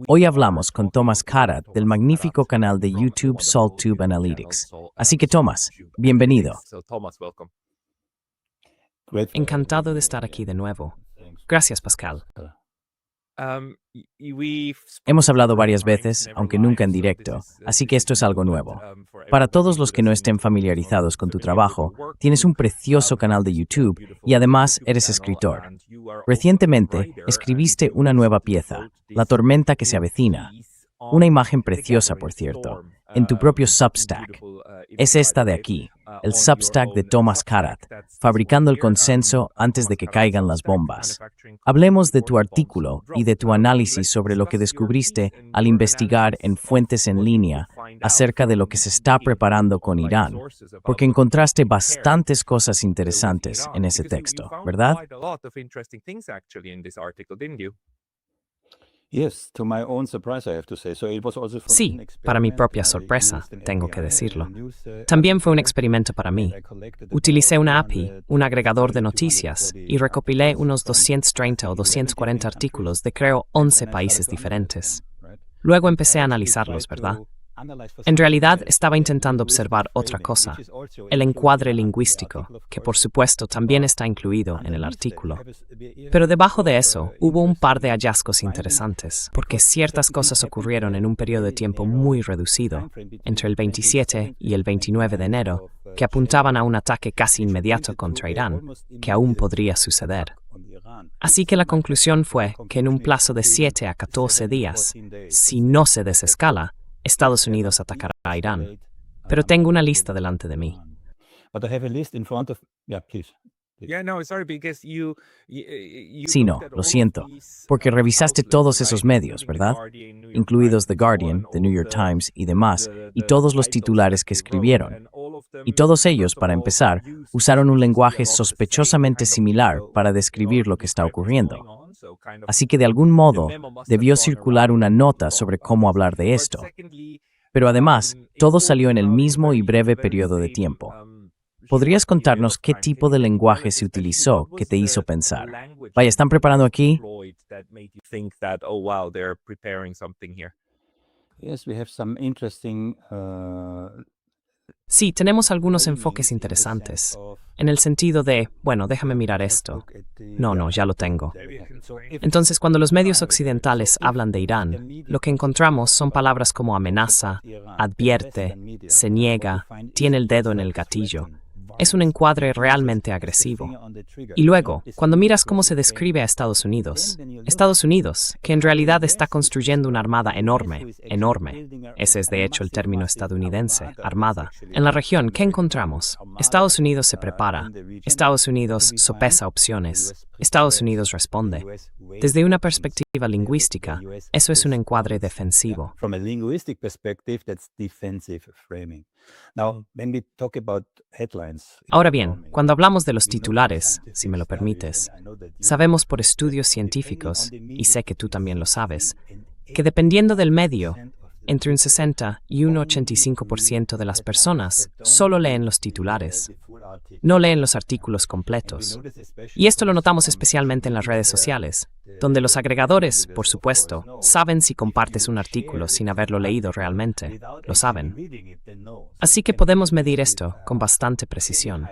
Hoy hablamos con Thomas Karat del magnífico canal de YouTube SaltTube Analytics. Así que Thomas, bienvenido. Encantado de estar aquí de nuevo. Gracias, Pascal. Hemos hablado varias veces, aunque nunca en directo, así que esto es algo nuevo. Para todos los que no estén familiarizados con tu trabajo, tienes un precioso canal de YouTube y además eres escritor. Recientemente, escribiste una nueva pieza, La tormenta que se avecina. Una imagen preciosa, por cierto, en tu propio Substack. Es esta de aquí, el Substack de Thomas Karat, fabricando el consenso antes de que caigan las bombas. Hablemos de tu artículo y de tu análisis sobre lo que descubriste al investigar en fuentes en línea acerca de lo que se está preparando con Irán, porque encontraste bastantes cosas interesantes en ese texto, ¿verdad? Sí, para mi propia sorpresa, tengo que decirlo. También fue un experimento para mí. Utilicé una API, un agregador de noticias, y recopilé unos 230 o 240 artículos de creo 11 países diferentes. Luego empecé a analizarlos, ¿verdad? En realidad estaba intentando observar otra cosa, el encuadre lingüístico, que por supuesto también está incluido en el artículo. Pero debajo de eso hubo un par de hallazgos interesantes, porque ciertas cosas ocurrieron en un periodo de tiempo muy reducido, entre el 27 y el 29 de enero, que apuntaban a un ataque casi inmediato contra Irán, que aún podría suceder. Así que la conclusión fue que en un plazo de 7 a 14 días, si no se desescala, Estados Unidos atacará a Irán. Pero tengo una lista delante de mí. Sí, no, lo siento, porque revisaste todos esos medios, ¿verdad? Incluidos The Guardian, The New York Times y demás, y todos los titulares que escribieron. Y todos ellos, para empezar, usaron un lenguaje sospechosamente similar para describir lo que está ocurriendo. Así que de algún modo debió circular una nota sobre cómo hablar de esto. Pero además, todo salió en el mismo y breve periodo de tiempo. ¿Podrías contarnos qué tipo de lenguaje se utilizó que te hizo pensar? Vaya, ¿están preparando aquí? Sí, tenemos algunos enfoques interesantes, en el sentido de, bueno, déjame mirar esto. No, ya lo tengo. Entonces, cuando los medios occidentales hablan de Irán, lo que encontramos son palabras como amenaza, advierte, se niega, tiene el dedo en el gatillo. Es un encuadre realmente agresivo. Y luego, cuando miras cómo se describe a Estados Unidos, que en realidad está construyendo una armada enorme, ese es de hecho el término estadounidense, armada, en la región, ¿qué encontramos? Estados Unidos se prepara, Estados Unidos sopesa opciones, Estados Unidos responde. Desde una perspectiva lingüística, eso es un encuadre defensivo. Ahora bien, cuando hablamos de los titulares, si me lo permites, sabemos por estudios científicos, y sé que tú también lo sabes, que dependiendo del medio, entre un 60 y un 85% de las personas solo leen los titulares, no leen los artículos completos. Y esto lo notamos especialmente en las redes sociales, donde los agregadores, por supuesto, saben si compartes un artículo sin haberlo leído realmente, lo saben. Así que podemos medir esto con bastante precisión.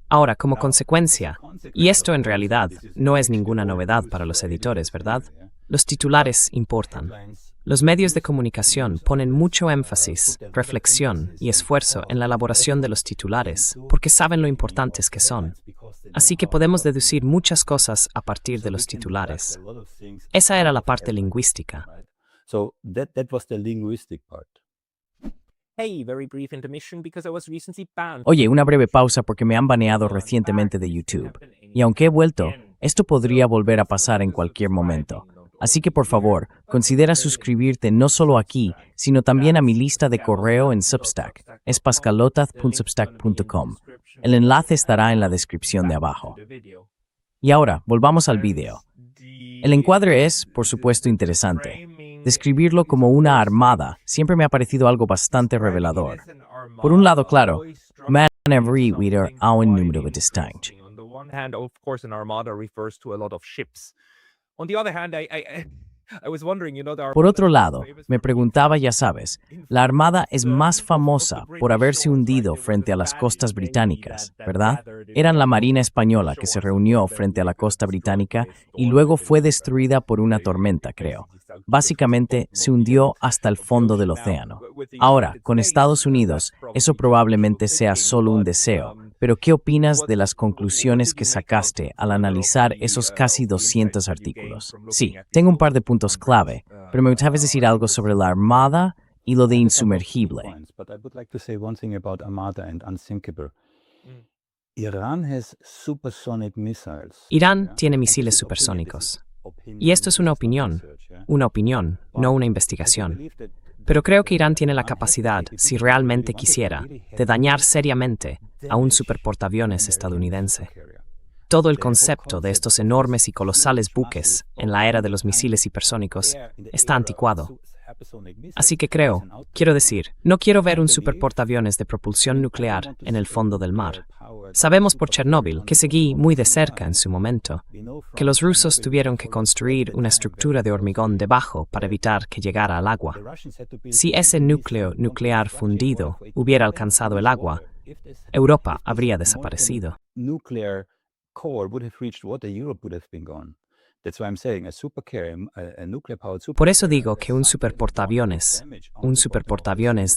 Ahora, como consecuencia, y esto en realidad no es ninguna novedad para los editores, ¿verdad? Los titulares importan. Los medios de comunicación ponen mucho énfasis, reflexión y esfuerzo en la elaboración de los titulares, porque saben lo importantes que son. Así que podemos deducir muchas cosas a partir de los titulares. Esa era la parte lingüística. Oye, una breve pausa porque me han baneado recientemente de YouTube. Y aunque he vuelto, esto podría volver a pasar en cualquier momento. Así que por favor, considera suscribirte no solo aquí, sino también a mi lista de correo en Substack. Es pascalotaz.substack.com. El enlace estará en la descripción de abajo. Y ahora, volvamos al video. El encuadre es, por supuesto, interesante. Describirlo como una armada siempre me ha parecido algo bastante revelador. Por un lado, claro, man every reader a un número distinto. On the one hand, of course, an armada refers to a lot of ships. On the other hand, Por otro lado, me preguntaba, ya sabes, la Armada es más famosa por haberse hundido frente a las costas británicas, ¿verdad? Eran la Marina Española que se reunió frente a la costa británica y luego fue destruida por una tormenta, creo. Básicamente, se hundió hasta el fondo del océano. Ahora, con Estados Unidos, eso probablemente sea solo un deseo, pero ¿qué opinas de las conclusiones que sacaste al analizar esos casi 200 artículos? Sí, tengo un par de puntos clave, pero me gustaría decir algo sobre la Armada y lo de insumergible. Irán tiene misiles supersónicos. Y esto es una opinión, no una investigación. Pero creo que Irán tiene la capacidad, si realmente quisiera, de dañar seriamente a un superportaaviones estadounidense. Todo el concepto de estos enormes y colosales buques en la era de los misiles hipersónicos está anticuado. Así que quiero decir, no quiero ver un superportaaviones de propulsión nuclear en el fondo del mar. Sabemos por Chernóbil, que seguí muy de cerca en su momento, que los rusos tuvieron que construir una estructura de hormigón debajo para evitar que llegara al agua. Si ese núcleo nuclear fundido hubiera alcanzado el agua, Europa habría desaparecido. Por eso digo que un superportaaviones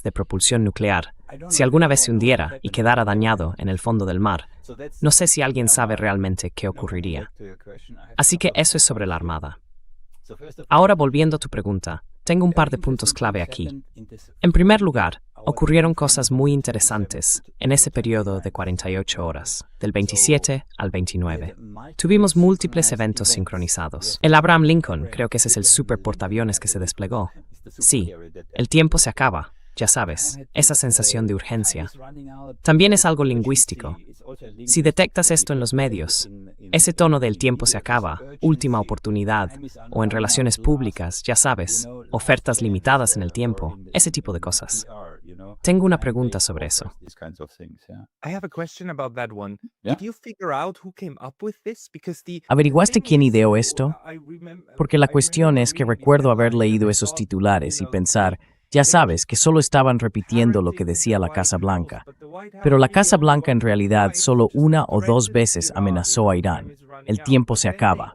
de propulsión nuclear, si alguna vez se hundiera y quedara dañado en el fondo del mar, no sé si alguien sabe realmente qué ocurriría. Así que eso es sobre la Armada. Ahora, volviendo a tu pregunta, tengo un par de puntos clave aquí. En primer lugar, ocurrieron cosas muy interesantes en ese periodo de 48 horas, del 27 al 29. Tuvimos múltiples eventos sincronizados. El Abraham Lincoln, creo que ese es el superportaaviones que se desplegó. Sí, el tiempo se acaba, ya sabes, esa sensación de urgencia. También es algo lingüístico. Si detectas esto en los medios, ese tono del tiempo se acaba, última oportunidad, o en relaciones públicas, ya sabes, ofertas limitadas en el tiempo, ese tipo de cosas. Tengo una pregunta sobre eso. ¿Averiguaste quién ideó esto? Porque la cuestión es que recuerdo haber leído esos titulares y pensar, ya sabes, que solo estaban repitiendo lo que decía la Casa Blanca. Pero la Casa Blanca en realidad solo una o dos veces amenazó a Irán. El tiempo se acaba.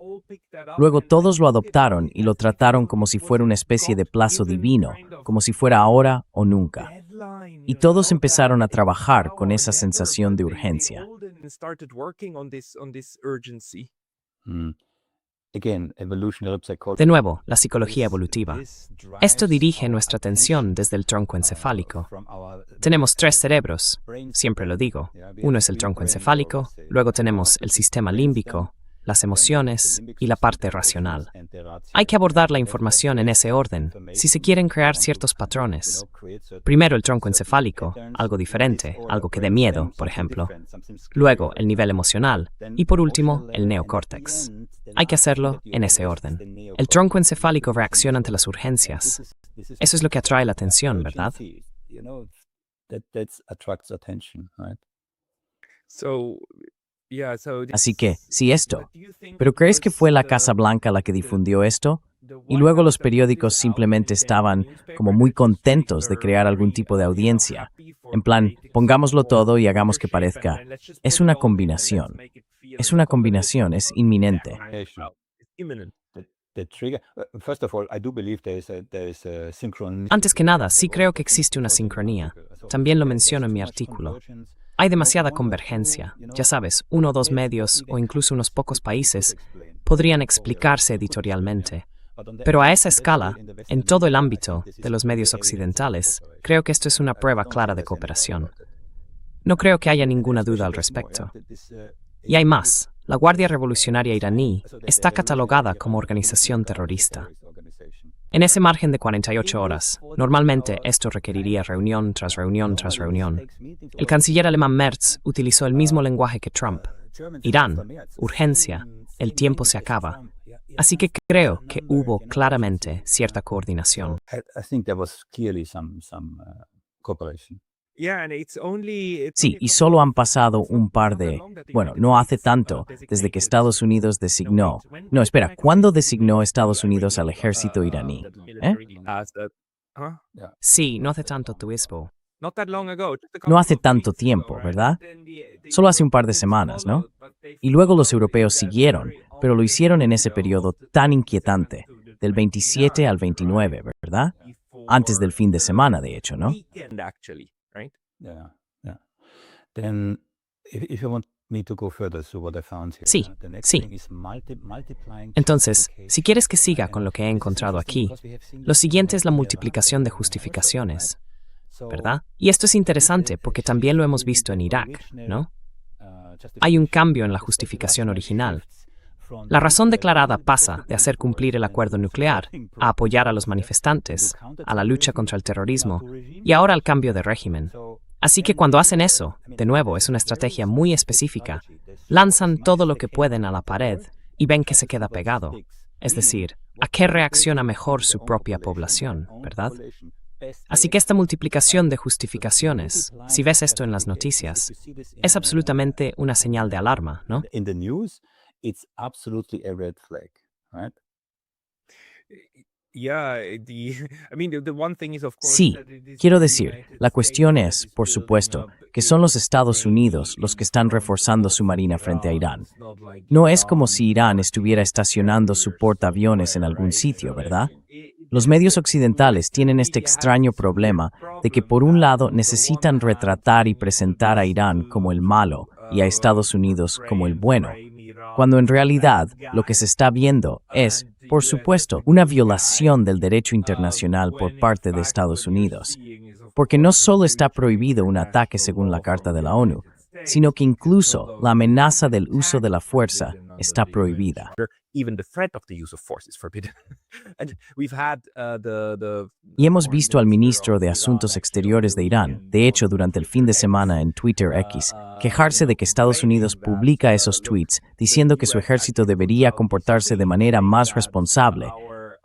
Luego todos lo adoptaron y lo trataron como si fuera una especie de plazo divino, como si fuera ahora o nunca. Y todos empezaron a trabajar con esa sensación de urgencia. De nuevo, la psicología evolutiva. Esto dirige nuestra atención desde el tronco encefálico. Tenemos 3 cerebros, siempre lo digo. Uno es el tronco encefálico, luego tenemos el sistema límbico, las emociones y la parte racional. Hay que abordar la información en ese orden si se quieren crear ciertos patrones. Primero el tronco encefálico, algo diferente, algo que dé miedo, por ejemplo. Luego el nivel emocional y por último el neocórtex. Hay que hacerlo en ese orden. El tronco encefálico reacciona ante las urgencias. Eso es lo que atrae la atención, ¿verdad? Así que, sí, esto. ¿Pero crees que fue la Casa Blanca la que difundió esto? Y luego los periódicos simplemente estaban como muy contentos de crear algún tipo de audiencia. En plan, pongámoslo todo y hagamos que parezca. Es una combinación. Es inminente. Antes que nada, sí creo que existe una sincronía. También lo menciono en mi artículo. Hay demasiada convergencia. Ya sabes, 1 o 2 medios o incluso unos pocos países podrían explicarse editorialmente. Pero a esa escala, en todo el ámbito de los medios occidentales, creo que esto es una prueba clara de cooperación. No creo que haya ninguna duda al respecto. Y hay más. La Guardia Revolucionaria iraní está catalogada como organización terrorista. En ese margen de 48 horas, normalmente esto requeriría reunión tras reunión tras reunión. El canciller alemán Merz utilizó el mismo lenguaje que Trump. Irán, urgencia, el tiempo se acaba. Así que creo que hubo claramente cierta coordinación. Sí, y solo han pasado un par de, bueno, no hace tanto, desde que Estados Unidos designó. No, espera, ¿cuándo designó Estados Unidos al ejército iraní? ¿Eh? Sí, no hace tanto tiempo. No hace tanto tiempo, ¿verdad? Solo hace un par de semanas, ¿no? Y luego los europeos siguieron, pero lo hicieron en ese periodo tan inquietante, del 27 al 29, ¿verdad? Antes del fin de semana, de hecho, ¿no? Yeah, yeah. Then, if you want me to go further, so what I found here, Sí, the next sí. thing is multiplying Entonces, si justification. quieres que siga con lo que he encontrado aquí, lo siguiente es la multiplicación de justificaciones, ¿verdad? Y esto es interesante porque también lo hemos visto en Irak, ¿no? Hay un cambio en la justificación original. La razón declarada pasa de hacer cumplir el acuerdo nuclear a apoyar a los manifestantes, a la lucha contra el terrorismo y ahora al cambio de régimen. Así que cuando hacen eso, de nuevo, es una estrategia muy específica. Lanzan todo lo que pueden a la pared y ven que se queda pegado. Es decir, ¿a qué reacciona mejor su propia población, verdad? Así que esta multiplicación de justificaciones, si ves esto en las noticias, es absolutamente una señal de alarma, ¿no? In the news, it's absolutely a red flag, right? Sí, quiero decir, la cuestión es, por supuesto, que son los Estados Unidos los que están reforzando su marina frente a Irán. No es como si Irán estuviera estacionando su portaaviones en algún sitio, ¿verdad? Los medios occidentales tienen este extraño problema de que por un lado necesitan retratar y presentar a Irán como el malo y a Estados Unidos como el bueno, cuando en realidad lo que se está viendo es, por supuesto, una violación del derecho internacional por parte de Estados Unidos. Porque no solo está prohibido un ataque según la Carta de la ONU, sino que incluso la amenaza del uso de la fuerza está prohibida. Y hemos visto al ministro de Asuntos Exteriores de Irán, de hecho durante el fin de semana en Twitter X, quejarse de que Estados Unidos publica esos tweets diciendo que su ejército debería comportarse de manera más responsable,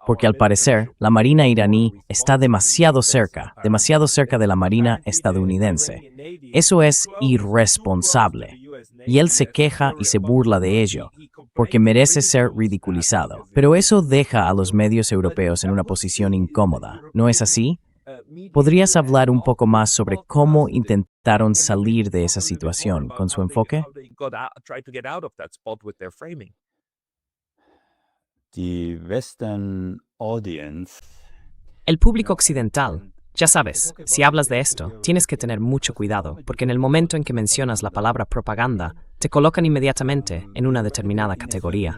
porque al parecer la Marina iraní está demasiado cerca de la Marina estadounidense. Eso es irresponsable. Y él se queja y se burla de ello, porque merece ser ridiculizado. Pero eso deja a los medios europeos en una posición incómoda, ¿no es así? ¿Podrías hablar un poco más sobre cómo intentaron salir de esa situación con su enfoque? The Western audience. El público occidental, ya sabes, si hablas de esto, tienes que tener mucho cuidado, porque en el momento en que mencionas la palabra propaganda, te colocan inmediatamente en una determinada categoría.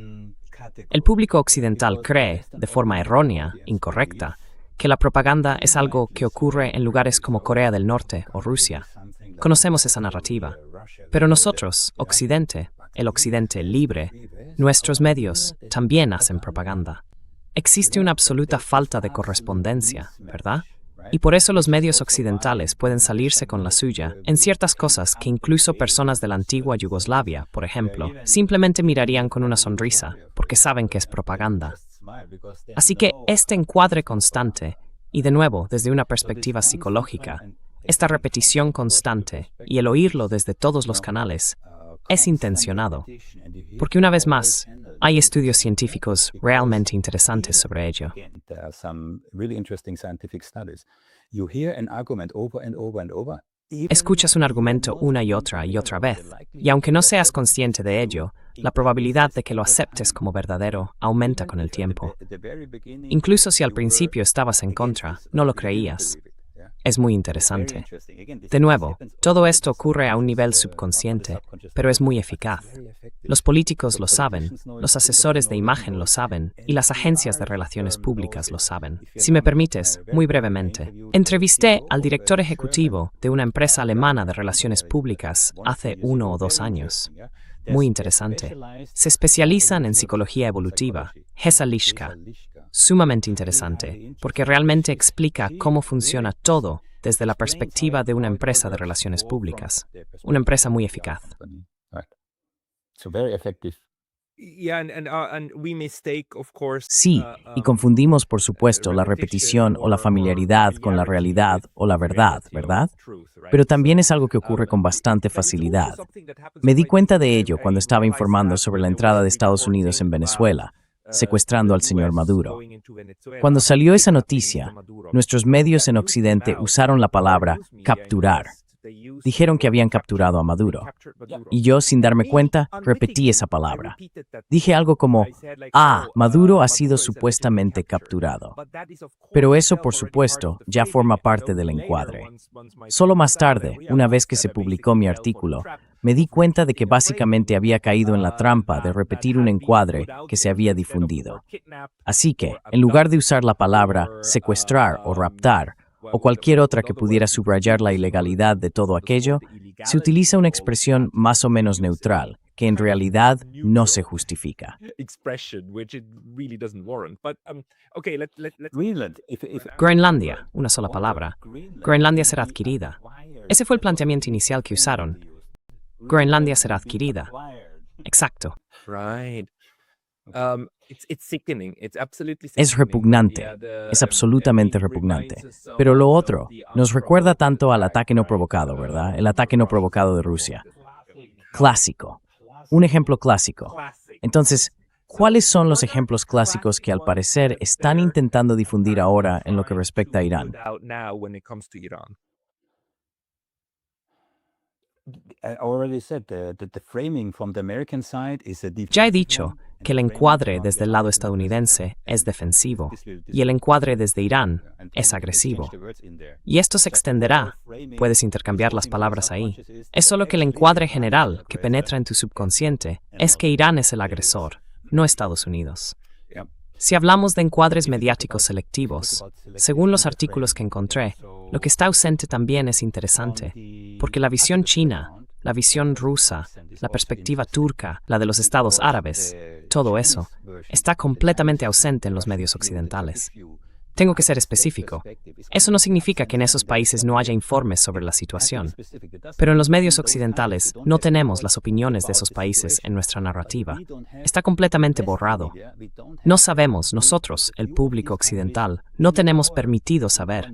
El público occidental cree, de forma errónea, incorrecta, que la propaganda es algo que ocurre en lugares como Corea del Norte o Rusia. Conocemos esa narrativa. Pero nosotros, Occidente, el Occidente libre, nuestros medios también hacen propaganda. Existe una absoluta falta de correspondencia, ¿verdad? Y por eso los medios occidentales pueden salirse con la suya en ciertas cosas que incluso personas de la antigua Yugoslavia, por ejemplo, simplemente mirarían con una sonrisa, porque saben que es propaganda. Así que este encuadre constante, y de nuevo desde una perspectiva psicológica, esta repetición constante y el oírlo desde todos los canales, es intencionado. Porque una vez más, hay estudios científicos realmente interesantes sobre ello. There are some really interesting scientific studies. You hear an argument over and over and over. Escuchas un argumento una y otra vez, y aunque no seas consciente de ello, la probabilidad de que lo aceptes como verdadero aumenta con el tiempo. Incluso si al principio estabas en contra, no lo creías. Es muy interesante. De nuevo, todo esto ocurre a un nivel subconsciente, pero es muy eficaz. Los políticos lo saben, los asesores de imagen lo saben, y las agencias de relaciones públicas lo saben. Si me permites, muy brevemente, entrevisté al director ejecutivo de una empresa alemana de relaciones públicas hace 1 o 2 años. Muy interesante. Se especializan en psicología evolutiva, Hesa Lischka. Sumamente interesante, porque realmente explica cómo funciona todo desde la perspectiva de una empresa de relaciones públicas. Una empresa muy eficaz. Sí, y confundimos, por supuesto, la repetición o la familiaridad con la realidad o la verdad, ¿verdad? Pero también es algo que ocurre con bastante facilidad. Me di cuenta de ello cuando estaba informando sobre la entrada de Estados Unidos en Venezuela, secuestrando al señor Maduro. Cuando salió esa noticia, nuestros medios en Occidente usaron la palabra capturar. Dijeron que habían capturado a Maduro. Y yo, sin darme cuenta, repetí esa palabra. Dije algo como, Maduro ha sido supuestamente capturado. Pero eso, por supuesto, ya forma parte del encuadre. Solo más tarde, una vez que se publicó mi artículo, me di cuenta de que básicamente había caído en la trampa de repetir un encuadre que se había difundido. Así que, en lugar de usar la palabra secuestrar o raptar, o cualquier otra que pudiera subrayar la ilegalidad de todo aquello, se utiliza una expresión más o menos neutral, que en realidad no se justifica. Groenlandia, una sola palabra. Groenlandia será adquirida. Ese fue el planteamiento inicial que usaron. Groenlandia será adquirida. Exacto. Es repugnante, es absolutamente repugnante. Pero lo otro nos recuerda tanto al ataque no provocado, ¿verdad? El ataque no provocado de Rusia. Clásico. Un ejemplo clásico. Entonces, ¿cuáles son los ejemplos clásicos que al parecer están intentando difundir ahora en lo que respecta a Irán? Ya he dicho que el encuadre desde el lado estadounidense es defensivo y el encuadre desde Irán es agresivo. Y esto se extenderá. Puedes intercambiar las palabras ahí. Es solo que el encuadre general que penetra en tu subconsciente es que Irán es el agresor, no Estados Unidos. Si hablamos de encuadres mediáticos selectivos, según los artículos que encontré, lo que está ausente también es interesante, porque la visión china, la visión rusa, la perspectiva turca, la de los estados árabes, todo eso, está completamente ausente en los medios occidentales. Tengo que ser específico. Eso no significa que en esos países no haya informes sobre la situación. Pero en los medios occidentales no tenemos las opiniones de esos países en nuestra narrativa. Está completamente borrado. No sabemos, nosotros, el público occidental, no tenemos permitido saber.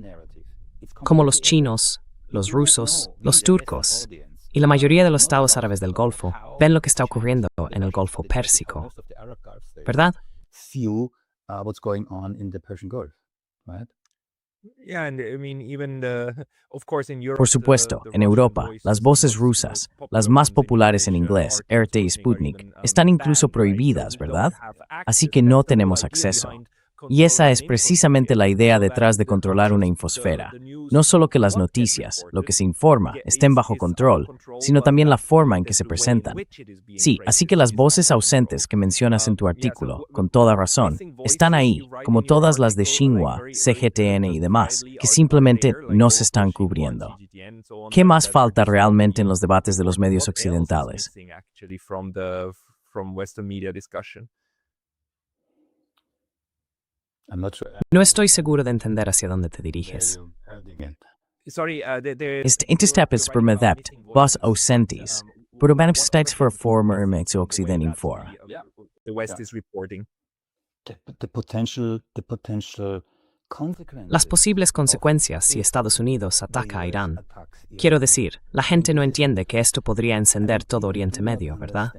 Como los chinos, los rusos, los turcos y la mayoría de los estados árabes del Golfo ven lo que está ocurriendo en el Golfo Pérsico. ¿Verdad? Por supuesto, en Europa, las voces rusas, las más populares en inglés, RT y Sputnik, están incluso prohibidas, ¿verdad? Así que no tenemos acceso. Y esa es precisamente la idea detrás de controlar una infosfera. No solo que las noticias, lo que se informa, estén bajo control, sino también la forma en que se presentan. Sí, así que las voces ausentes que mencionas en tu artículo, con toda razón, están ahí, como todas las de Xinhua, CGTN y demás, que simplemente no se están cubriendo. ¿Qué más falta realmente en los debates de los medios occidentales? No estoy seguro de entender hacia dónde te diriges. Interstep is permedept, bus ausentis, probanipstates for former ex Occident infora. Las posibles consecuencias si Estados Unidos ataca a Irán. Quiero decir, la gente no entiende que esto podría encender todo Oriente Medio, ¿verdad?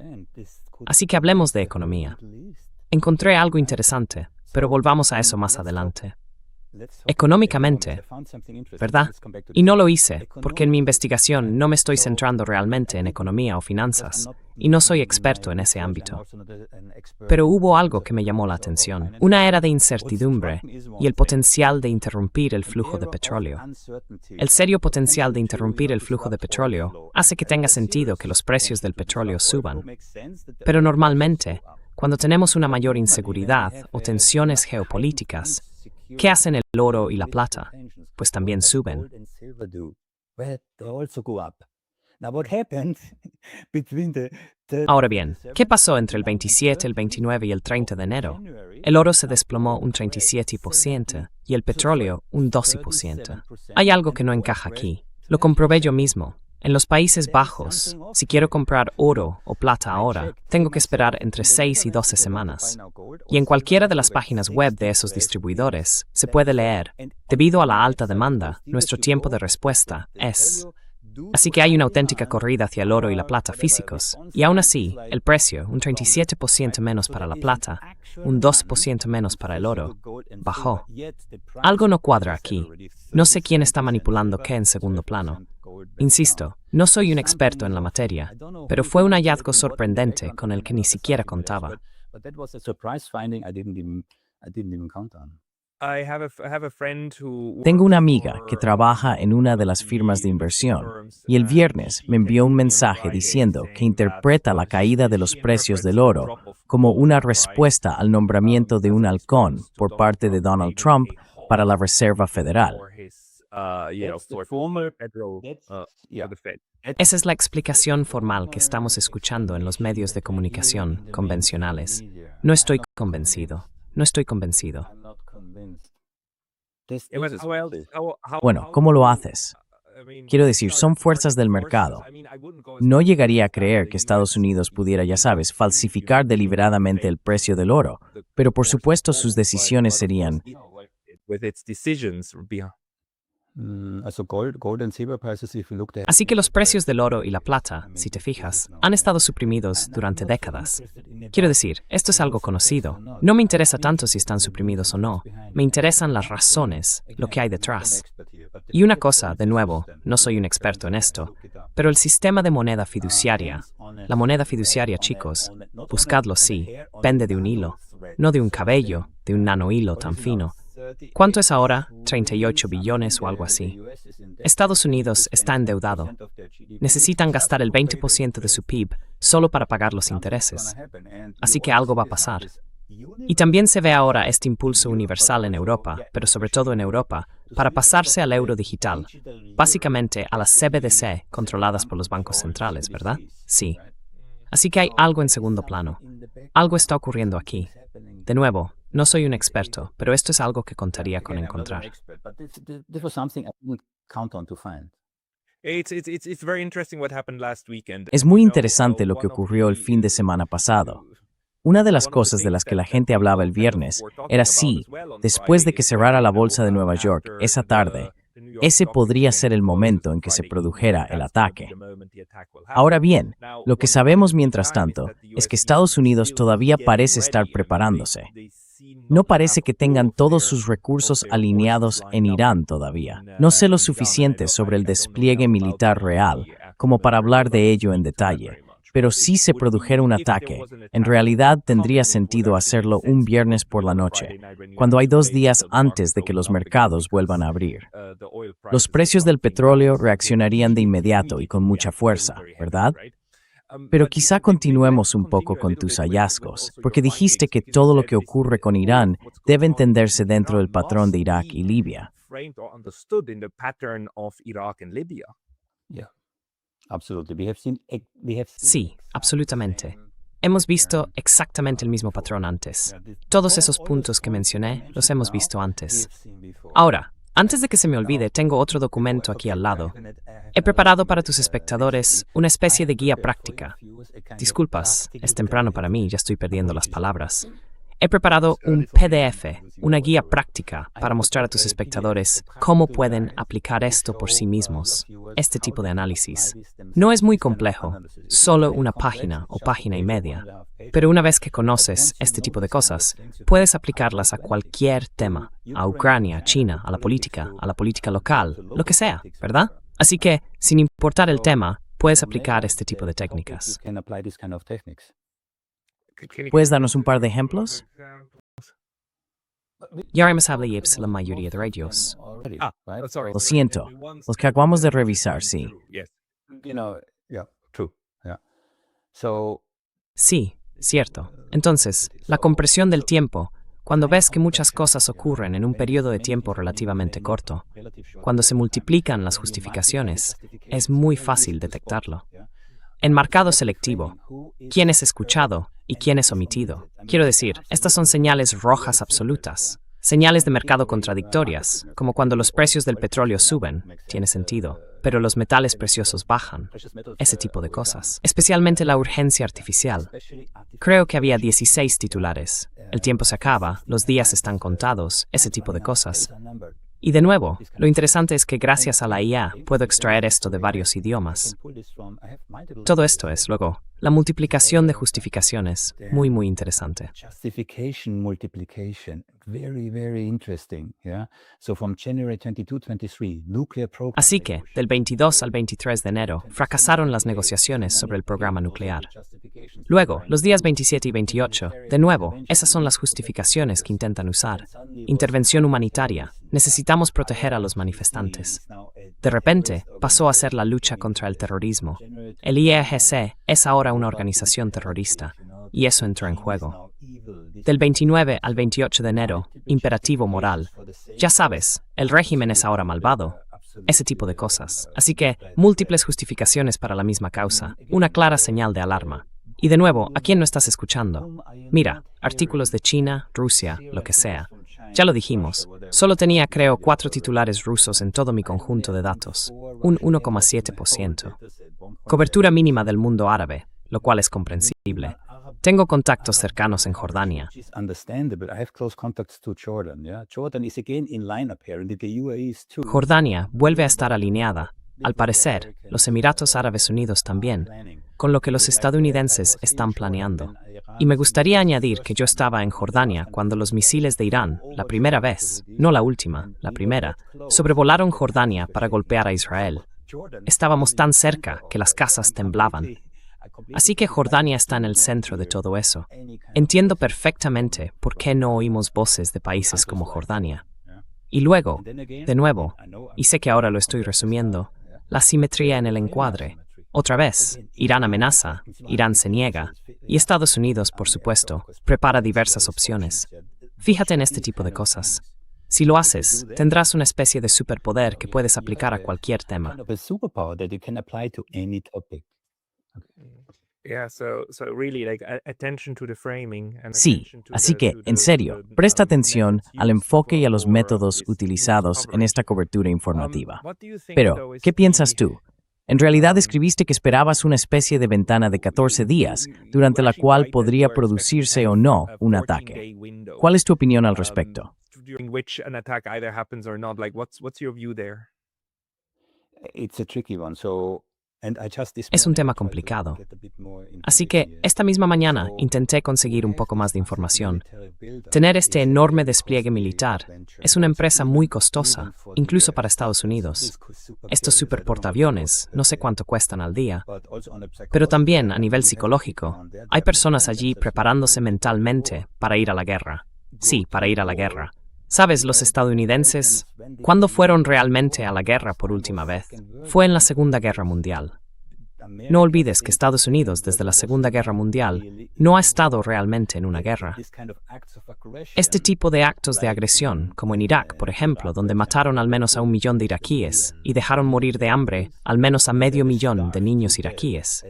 Así que hablemos de economía. Encontré algo interesante, pero volvamos a eso más adelante. Económicamente, ¿verdad? Y no lo hice, porque en mi investigación no me estoy centrando realmente en economía o finanzas, y no soy experto en ese ámbito. Pero hubo algo que me llamó la atención, una era de incertidumbre y el potencial de interrumpir el flujo de petróleo. El serio potencial de interrumpir el flujo de petróleo hace que tenga sentido que los precios del petróleo suban. Pero normalmente, cuando tenemos una mayor inseguridad o tensiones geopolíticas, ¿qué hacen el oro y la plata? Pues también suben. Ahora bien, ¿qué pasó entre el 27, el 29 y el 30 de enero? El oro se desplomó un 37% y el petróleo un 12%. Hay algo que no encaja aquí. Lo comprobé yo mismo. En los Países Bajos, si quiero comprar oro o plata ahora, tengo que esperar entre 6 y 12 semanas. Y en cualquiera de las páginas web de esos distribuidores se puede leer, debido a la alta demanda, nuestro tiempo de respuesta es... Así que hay una auténtica corrida hacia el oro y la plata físicos, y aún así, el precio, un 37% menos para la plata, un 2% menos para el oro, bajó. Algo no cuadra aquí. No sé quién está manipulando qué en segundo plano. Insisto, no soy un experto en la materia, pero fue un hallazgo sorprendente con el que ni siquiera contaba. Tengo una amiga que trabaja en una de las firmas de inversión y el viernes me envió un mensaje diciendo que interpreta la caída de los precios del oro como una respuesta al nombramiento de un halcón por parte de Donald Trump para la Reserva Federal. Esa es la explicación formal que estamos escuchando en los medios de comunicación convencionales. No estoy convencido. No estoy convencido. Bueno, ¿cómo lo haces? Quiero decir, son fuerzas del mercado. No llegaría a creer que Estados Unidos pudiera, ya sabes, falsificar deliberadamente el precio del oro, pero por supuesto sus decisiones serían... Así que los precios del oro y la plata, si te fijas, han estado suprimidos durante décadas. Quiero decir, esto es algo conocido. No me interesa tanto si están suprimidos o no. Me interesan las razones, lo que hay detrás. Y una cosa, de nuevo, no soy un experto en esto, pero el sistema de moneda fiduciaria, la moneda fiduciaria, chicos, buscadlo sí, pende de un hilo, no de un cabello, de un nanohilo tan fino. ¿Cuánto es ahora? 38 billones o algo así. Estados Unidos está endeudado. Necesitan gastar el 20% de su PIB solo para pagar los intereses. Así que algo va a pasar. Y también se ve ahora este impulso universal en Europa, pero sobre todo en Europa, para pasarse al euro digital, básicamente a las CBDC controladas por los bancos centrales, ¿verdad? Sí. Así que hay algo en segundo plano. Algo está ocurriendo aquí. De nuevo, no soy un experto, pero esto es algo que contaría con encontrar. Es muy interesante lo que ocurrió el fin de semana pasado. Una de las cosas de las que la gente hablaba el viernes era si, después de que cerrara la bolsa de Nueva York esa tarde, ese podría ser el momento en que se produjera el ataque. Ahora bien, lo que sabemos mientras tanto es que Estados Unidos todavía parece estar preparándose. No parece que tengan todos sus recursos alineados en Irán todavía. No sé lo suficiente sobre el despliegue militar real como para hablar de ello en detalle, pero si se produjera un ataque, en realidad tendría sentido hacerlo un viernes por la noche, cuando hay 2 días antes de que los mercados vuelvan a abrir. Los precios del petróleo reaccionarían de inmediato y con mucha fuerza, ¿verdad? Pero quizá continuemos un poco con tus hallazgos, porque dijiste que todo lo que ocurre con Irán debe entenderse dentro del patrón de Irak y Libia. Sí, absolutamente. Hemos visto exactamente el mismo patrón antes. Todos esos puntos que mencioné los hemos visto antes. Ahora, antes de que se me olvide, tengo otro documento aquí al lado. He preparado para tus espectadores una especie de guía práctica. Disculpas, es temprano para mí, ya estoy perdiendo las palabras. He preparado un PDF, una guía práctica para mostrar a tus espectadores cómo pueden aplicar esto por sí mismos, este tipo de análisis. No es muy complejo, solo una página o página y media. Pero una vez que conoces este tipo de cosas, puedes aplicarlas a cualquier tema, a Ucrania, a China, a la política local, lo que sea, ¿verdad? Así que, sin importar el tema, puedes aplicar este tipo de técnicas. ¿Puedes darnos un par de ejemplos? Ya hemos hablado de la mayoría de ellos. Lo siento, los que acabamos de revisar, sí. Sí, cierto. Entonces, la compresión del tiempo, cuando ves que muchas cosas ocurren en un periodo de tiempo relativamente corto, cuando se multiplican las justificaciones, es muy fácil detectarlo. Enmarcado selectivo, quién es escuchado y quién es omitido. Quiero decir, estas son señales rojas absolutas. Señales de mercado contradictorias, como cuando los precios del petróleo suben, tiene sentido, pero los metales preciosos bajan. Ese tipo de cosas. Especialmente la urgencia artificial. Creo que había 16 titulares. El tiempo se acaba, los días están contados, ese tipo de cosas. Y de nuevo, lo interesante es que gracias a la IA puedo extraer esto de varios idiomas. Todo esto es, luego, la multiplicación de justificaciones, muy, muy interesante. Justification multiplication, very, very interesting. Yeah. So from January 22, 23, nuclear program. Así que, del 22 al 23 de enero, fracasaron las negociaciones sobre el programa nuclear. Luego, los días 27 y 28, de nuevo, esas son las justificaciones que intentan usar. Intervención humanitaria. Necesitamos proteger a los manifestantes. De repente, pasó a ser la lucha contra el terrorismo. El IRGC es ahora una organización terrorista, y eso entró en juego. Del 29 al 28 de enero, imperativo moral. Ya sabes, el régimen es ahora malvado. Ese tipo de cosas. Así que, múltiples justificaciones para la misma causa, una clara señal de alarma. Y de nuevo, ¿a quién no estás escuchando? Mira, artículos de China, Rusia, lo que sea. Ya lo dijimos, solo tenía creo 4 titulares rusos en todo mi conjunto de datos, un 1,7%. Cobertura mínima del mundo árabe, lo cual es comprensible. Tengo contactos cercanos en Jordania. Jordania vuelve a estar alineada. Al parecer, los Emiratos Árabes Unidos también, con lo que los estadounidenses están planeando. Y me gustaría añadir que yo estaba en Jordania cuando los misiles de Irán, la primera vez, no la última, la primera, sobrevolaron Jordania para golpear a Israel. Estábamos tan cerca que las casas temblaban. Así que Jordania está en el centro de todo eso. Entiendo perfectamente por qué no oímos voces de países como Jordania. Y luego, de nuevo, y sé que ahora lo estoy resumiendo, la simetría en el encuadre. Otra vez, Irán amenaza, Irán se niega, y Estados Unidos, por supuesto, prepara diversas opciones. Fíjate en este tipo de cosas. Si lo haces, tendrás una especie de superpoder que puedes aplicar a cualquier tema. Sí, así que, en serio, presta atención al enfoque y a los métodos utilizados en esta cobertura informativa. Pero, ¿qué piensas tú? En realidad escribiste que esperabas una especie de ventana de 14 días, durante la cual podría producirse o no un ataque. ¿Cuál es tu opinión al respecto? Es un tema complicado. Así que, esta misma mañana, intenté conseguir un poco más de información. Tener este enorme despliegue militar es una empresa muy costosa, incluso para Estados Unidos. Estos superportaaviones, no sé cuánto cuestan al día. Pero también, a nivel psicológico, hay personas allí preparándose mentalmente para ir a la guerra. Sí, para ir a la guerra. ¿Sabes, los estadounidenses, cuándo fueron realmente a la guerra por última vez? Fue en la Segunda Guerra Mundial. No olvides que Estados Unidos, desde la Segunda Guerra Mundial, no ha estado realmente en una guerra. Este tipo de actos de agresión, como en Irak, por ejemplo, donde mataron al menos a 1 millón de iraquíes y dejaron morir de hambre al menos a 500,000 de niños iraquíes,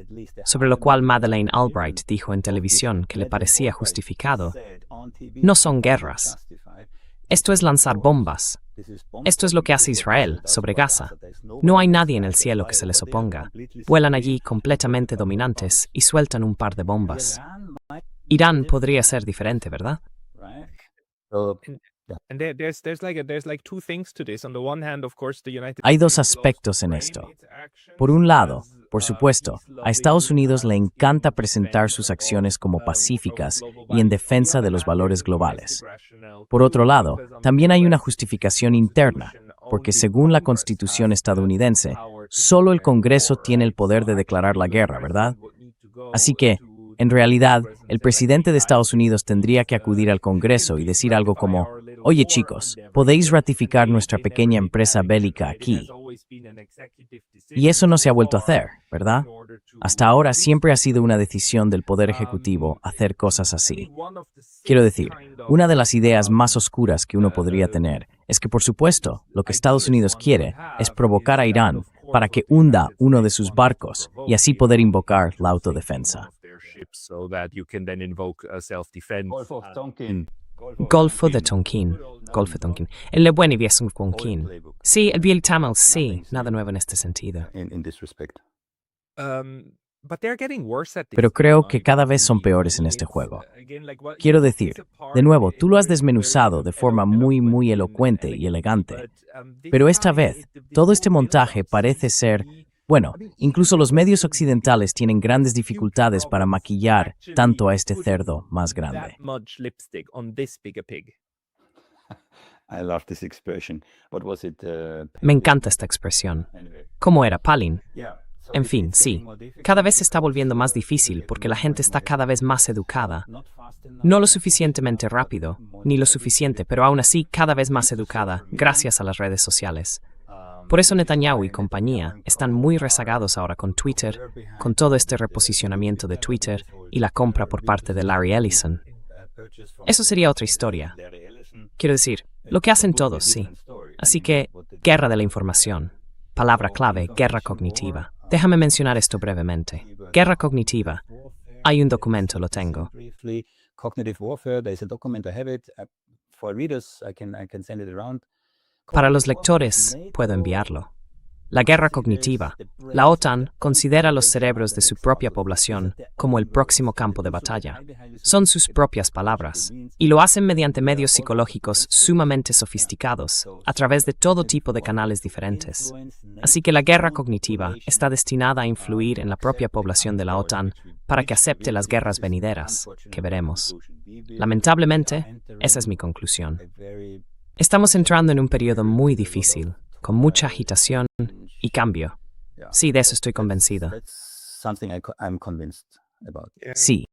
sobre lo cual Madeleine Albright dijo en televisión que le parecía justificado, no son guerras. Esto es lanzar bombas. Esto es lo que hace Israel sobre Gaza. No hay nadie en el cielo que se les oponga. Vuelan allí completamente dominantes y sueltan un par de bombas. Irán podría ser diferente, ¿verdad? Hay dos aspectos en esto. Por un lado, por supuesto, a Estados Unidos le encanta presentar sus acciones como pacíficas y en defensa de los valores globales. Por otro lado, también hay una justificación interna, porque según la Constitución estadounidense, solo el Congreso tiene el poder de declarar la guerra, ¿verdad? Así que, en realidad, el presidente de Estados Unidos tendría que acudir al Congreso y decir algo como, oye chicos, podéis ratificar nuestra pequeña empresa bélica aquí. Y eso no se ha vuelto a hacer, ¿verdad? Hasta ahora siempre ha sido una decisión del Poder Ejecutivo hacer cosas así. Quiero decir, una de las ideas más oscuras que uno podría tener es que, por supuesto, lo que Estados Unidos quiere es provocar a Irán para que hunda uno de sus barcos y así poder invocar la autodefensa. Golfo de Tonkin. Golfo de Tonkin. El le buen y viejo Tonkin. Sí, el Biel Tamil, sí. Nada nuevo en este sentido. in this respect. Pero creo que cada vez son peores en este juego. Quiero decir, de nuevo, tú lo has desmenuzado de forma muy elocuente y elegante. Pero esta vez, todo este montaje parece ser... Bueno, incluso los medios occidentales tienen grandes dificultades para maquillar tanto a este cerdo más grande. I love this expression. What was it? Me encanta esta expresión. ¿Cómo era, Palin? En fin, sí. Cada vez se está volviendo más difícil porque la gente está cada vez más educada. No lo suficientemente rápido, ni lo suficiente, pero aún así cada vez más educada, gracias a las redes sociales. Por eso Netanyahu y compañía están muy rezagados ahora con Twitter, con todo este reposicionamiento de Twitter y la compra por parte de Larry Ellison. Eso sería otra historia. Quiero decir, lo que hacen todos, sí. Así que, guerra de la información. Palabra clave, guerra cognitiva. Déjame mencionar esto brevemente. Guerra cognitiva. Hay un documento, lo tengo. Briefly, cognitive warfare. There's a document. I have it for readers. I can send it around. Para los lectores, puedo enviarlo. La guerra cognitiva. La OTAN considera los cerebros de su propia población como el próximo campo de batalla. Son sus propias palabras, y lo hacen mediante medios psicológicos sumamente sofisticados, a través de todo tipo de canales diferentes. Así que la guerra cognitiva está destinada a influir en la propia población de la OTAN para que acepte las guerras venideras, que veremos. Lamentablemente, esa es mi conclusión. Estamos entrando en un periodo muy difícil, con mucha agitación y cambio. Sí, de eso estoy convencido. That's something I'm convinced about. Sí,